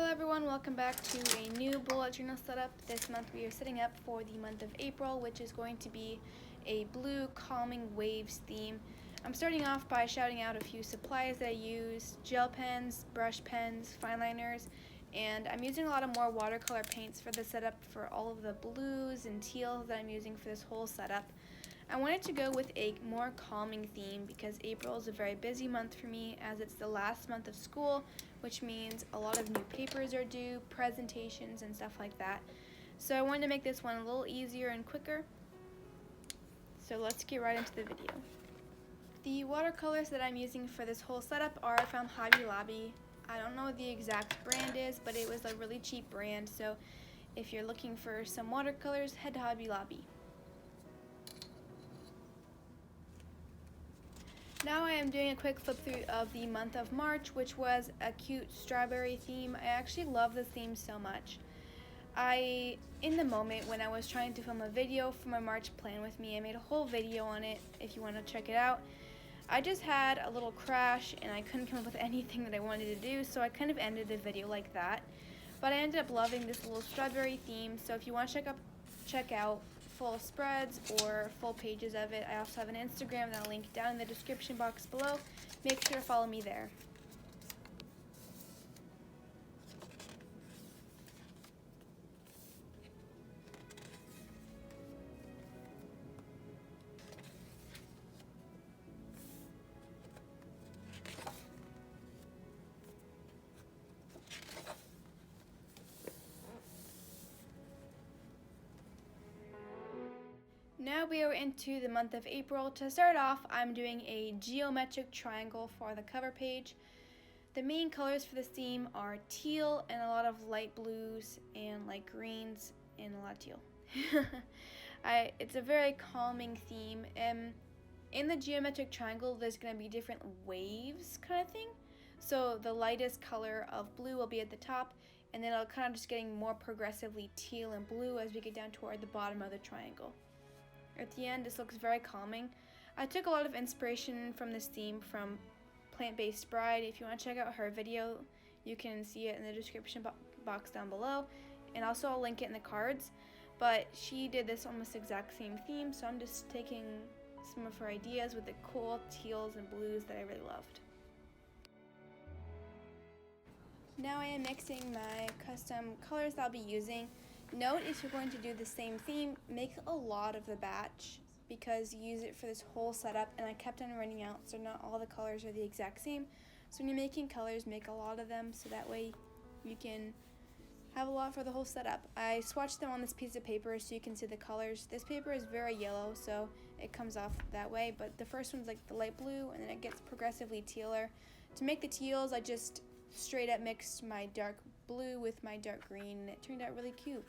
Hello everyone, welcome back to a new bullet journal setup. This month we are setting up for the month of April, which is going to be a blue calming waves theme. I'm starting off by shouting out a few supplies that I use: gel pens, brush pens, fine liners, and I'm using a lot of more watercolor paints for the setup for all of the blues and teals that I'm using for this whole setup. I wanted to go with a more calming theme because April is a very busy month for me, as it's the last month of school, which means a lot of new papers are due, presentations, and stuff like that. So I wanted to make this one a little easier and quicker. So let's get right into the video. The watercolors that I'm using for this whole setup are from Hobby Lobby. I don't know what the exact brand is, but it was a really cheap brand, so if you're looking for some watercolors, head to Hobby Lobby. Now I am doing a quick flip through of the month of March, which was a cute strawberry theme. I actually love this theme so much. In the moment when I was trying to film a video for my March plan with me, I made a whole video on it if you want to check it out. I just had a little crash and I couldn't come up with anything that I wanted to do, so I kind of ended the video like that. But I ended up loving this little strawberry theme, so if you want to check out full spreads or full pages of it, I also have an Instagram that I'll link down in the description box below. Make sure to follow me there. Now we are into the month of April. To start off, I'm doing a geometric triangle for the cover page. The main colors for this theme are teal and a lot of light blues and light greens and a lot of teal. It's a very calming theme. In the geometric triangle, there's going to be different waves kind of thing. So the lightest color of blue will be at the top, and then it'll kind of just getting more progressively teal and blue as we get down toward the bottom of the triangle. At the end, this looks very calming. I took a lot of inspiration from this theme from Plant-Based Bride. If you want to check out her video, you can see it in the description box down below, and also I'll link it in the cards. But she did this almost exact same theme, so I'm just taking some of her ideas with the cool teals and blues that I really loved. Now I am mixing my custom colors that I'll be using. Note, if you're going to do the same theme, make a lot of the batch because you use it for this whole setup, and I kept on running out, so not all the colors are the exact same. So when you're making colors, make a lot of them so that way you can have a lot for the whole setup. I swatched them on this piece of paper so you can see the colors. This paper is very yellow, so it comes off that way, but the first one's like the light blue, and then it gets progressively tealer. To make the teals, I just straight up mixed my dark blue with my dark green, and it turned out really cute.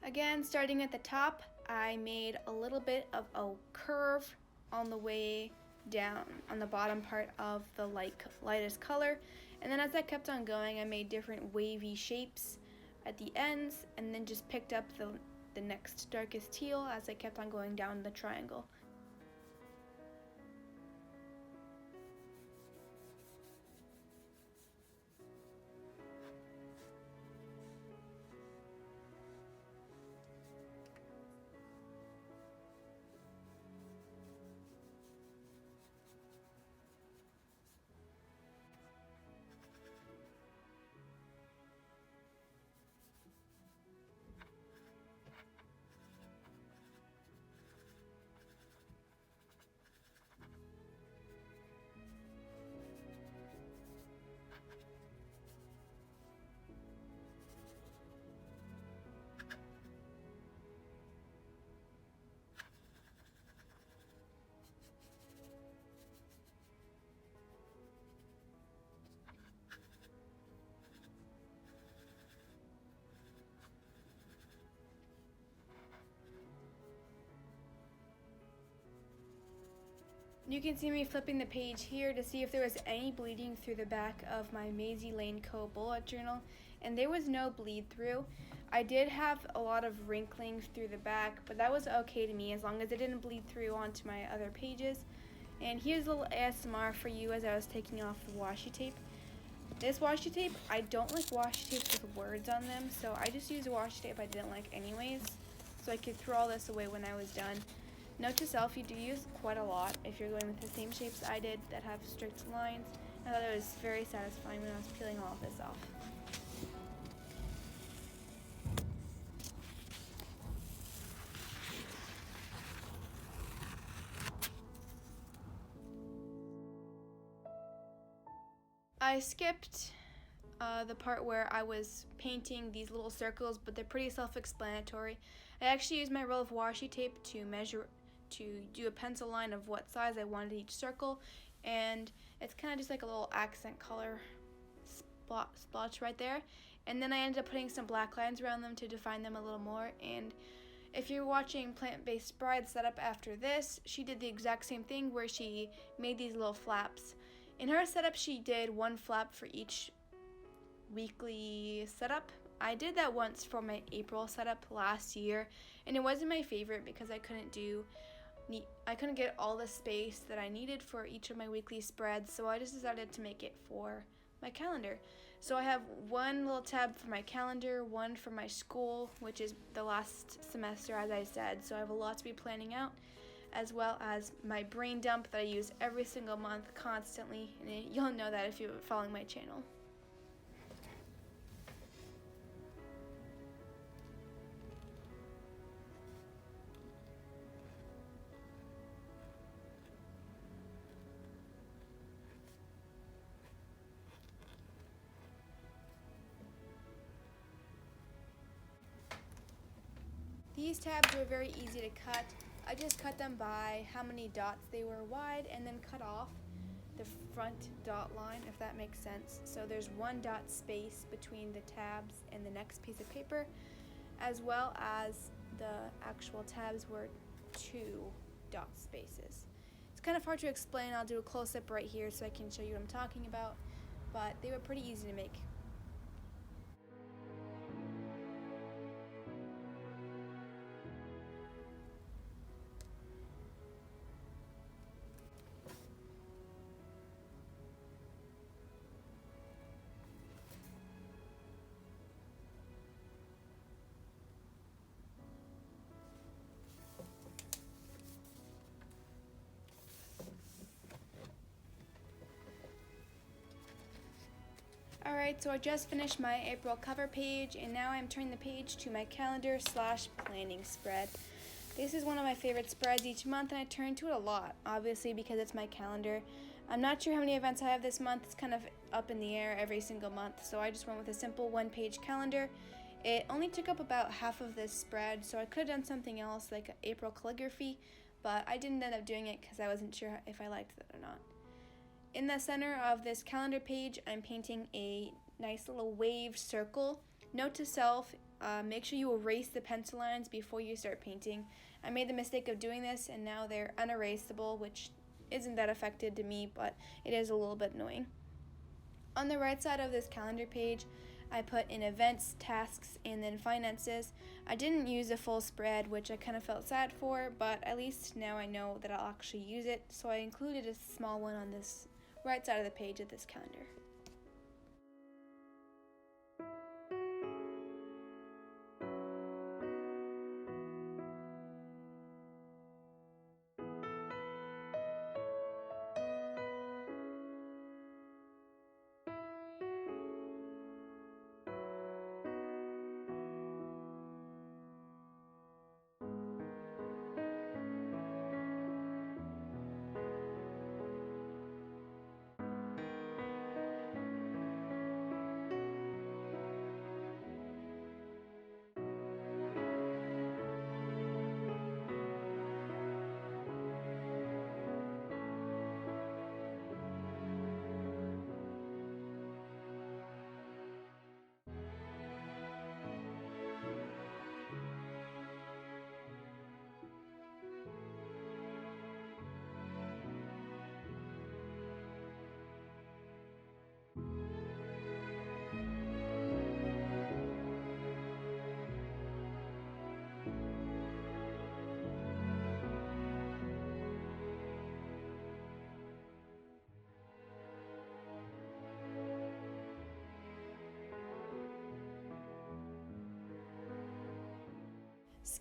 Again, starting at the top, I made a little bit of a curve on the way down on the bottom part of the lightest color, and then as I kept on going, I made different wavy shapes at the ends, and then just picked up the next darkest teal as I kept on going down the triangle. You can see me flipping the page here to see if there was any bleeding through the back of my Maisie Lane Co. bullet journal, and there was no bleed through. I did have a lot of wrinkling through the back, but that was okay to me as long as it didn't bleed through onto my other pages. And here's a little ASMR for you as I was taking off the washi tape. This washi tape, I don't like washi tapes with words on them, so I just used a washi tape I didn't like anyways, so I could throw all this away when I was done. Note to self, you do use quite a lot if you're going with the same shapes I did that have strict lines. I thought it was very satisfying when I was peeling all of this off. I skipped the part where I was painting these little circles, but they're pretty self-explanatory. I actually used my roll of washi tape to do a pencil line of what size I wanted each circle, and it's kind of just like a little accent color splotch right there. And then I ended up putting some black lines around them to define them a little more. And if you're watching Plant-Based Bride's setup after this, she did the exact same thing where she made these little flaps. In her setup, she did one flap for each weekly setup. I did that once for my April setup last year, and it wasn't my favorite because I couldn't get all the space that I needed for each of my weekly spreads, so I just decided to make it for my calendar. So I have one little tab for my calendar, one for my school, which is the last semester, as I said, so I have a lot to be planning out, as well as my brain dump that I use every single month constantly, and you'll know that if you're following my channel. These tabs were very easy to cut. I just cut them by how many dots they were wide and then cut off the front dot line, if that makes sense. So there's one dot space between the tabs and the next piece of paper, as well as the actual tabs were 2 dot spaces. It's kind of hard to explain. I'll do a close-up right here so I can show you what I'm talking about, but they were pretty easy to make. Alright, so I just finished my April cover page, and now I'm turning the page to my calendar/planning spread. This is one of my favorite spreads each month, and I turn to it a lot, obviously because it's my calendar. I'm not sure how many events I have this month. It's kind of up in the air every single month, so I just went with a simple one-page calendar. It only took up about half of this spread, so I could have done something else like April calligraphy, but I didn't end up doing it because I wasn't sure if I liked it or not. In the center of this calendar page, I'm painting a nice little wave circle. Note to self, make sure you erase the pencil lines before you start painting. I made the mistake of doing this, and now they're unerasable, which isn't that affected to me, but it is a little bit annoying. On the right side of this calendar page, I put in events, tasks, and then finances. I didn't use a full spread, which I kind of felt sad for, but at least now I know that I'll actually use it, so I included a small one on this right side of the page of this calendar.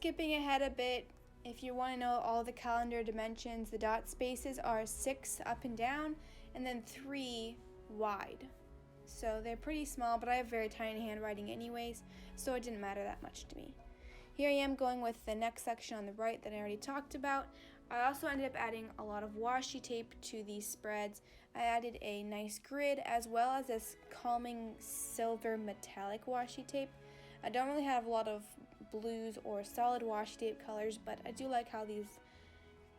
Skipping ahead a bit, if you want to know all the calendar dimensions, the dot spaces are 6 up and down and then 3 wide. So they're pretty small, but I have very tiny handwriting anyways, so it didn't matter that much to me. Here I am going with the next section on the right that I already talked about. I also ended up adding a lot of washi tape to these spreads. I added a nice grid as well as this calming silver metallic washi tape. I don't really have a lot of blues or solid washi tape colors, but I do like how these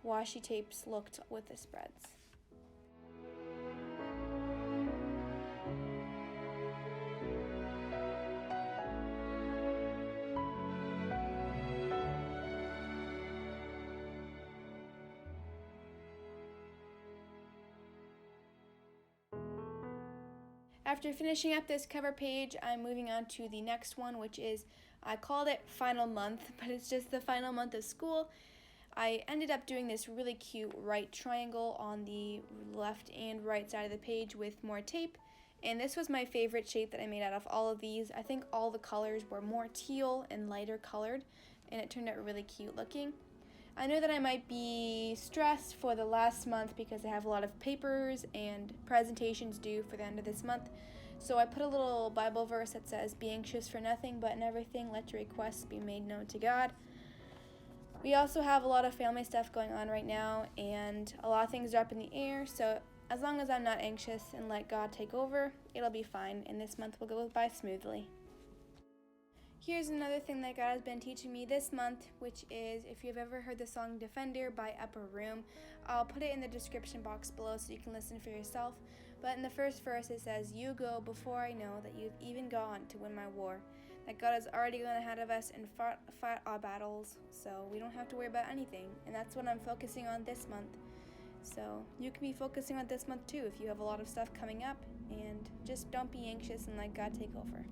washi tapes looked with the spreads. After finishing up this cover page, I'm moving on to the next one, which is, I called it Final Month, but it's just the final month of school. I ended up doing this really cute right triangle on the left and right side of the page with more tape, and this was my favorite shape that I made out of all of these. I think all the colors were more teal and lighter colored, and it turned out really cute looking. I know that I might be stressed for the last month because I have a lot of papers and presentations due for the end of this month. So I put a little Bible verse that says, "Be anxious for nothing, but in everything let your requests be made known to God." We also have a lot of family stuff going on right now, and a lot of things are up in the air, so as long as I'm not anxious and let God take over, it'll be fine, and this month will go by smoothly. Here's another thing that God has been teaching me this month, which is, if you've ever heard the song Defender by Upper Room, I'll put it in the description box below so you can listen for yourself. But in the first verse it says, "You go before I know that you've even gone to win my war." That God has already gone ahead of us and fought our battles, so we don't have to worry about anything. And that's what I'm focusing on this month. So you can be focusing on this month too if you have a lot of stuff coming up, and just don't be anxious and let God take over.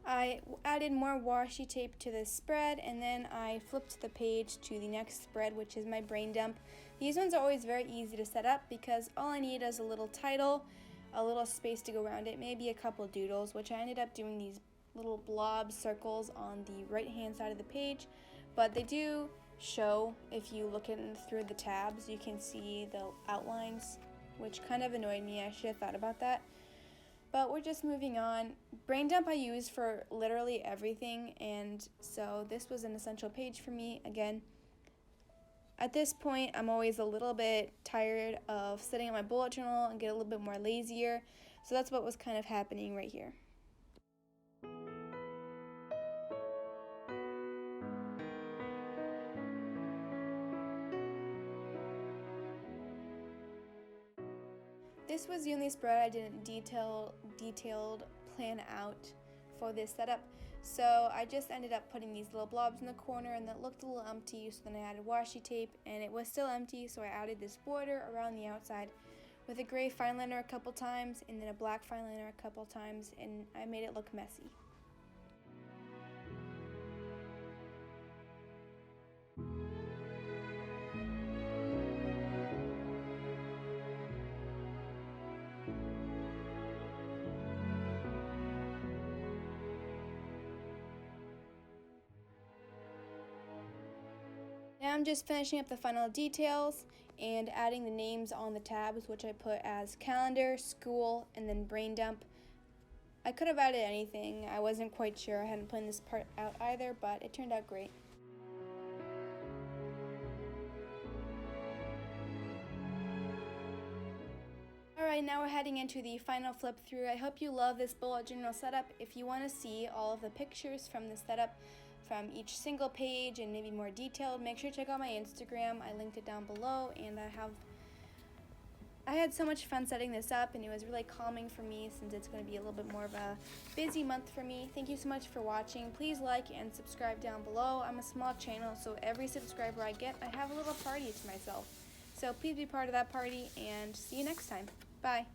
I added more washi tape to this spread, and then I flipped the page to the next spread, which is my brain dump. These ones are always very easy to set up because all I need is a little title, a little space to go around it, maybe a couple doodles, which I ended up doing these little blob circles on the right hand side of the page, but they do show, if you look in through the tabs, you can see the outlines, which kind of annoyed me. I should have thought about that. But we're just moving on. Brain dump I use for literally everything, and so this was an essential page for me. Again, at this point, I'm always a little bit tired of sitting at my bullet journal and get a little bit more lazier, so that's what was kind of happening right here. This was the only spread I didn't detailed plan out for this setup, so I just ended up putting these little blobs in the corner, and that looked a little empty, so then I added washi tape, and it was still empty, so I added this border around the outside with a gray fine liner a couple times and then a black fine liner a couple times, and I made it look messy. Now I'm just finishing up the final details and adding the names on the tabs, which I put as calendar, school, and then brain dump. I could have added anything. I wasn't quite sure. I hadn't planned this part out either, but it turned out great. Alright, now we're heading into the final flip through. I hope you love this bullet journal setup. If you want to see all of the pictures from the setup from each single page and maybe more detailed, make sure to check out my Instagram. I linked it down below, and I had so much fun setting this up, and it was really calming for me since it's going to be a little bit more of a busy month for me. Thank you so much for watching. Please like and subscribe down below. I'm a small channel, so every subscriber I get, I have a little party to myself. So please be part of that party, and see you next time. Bye.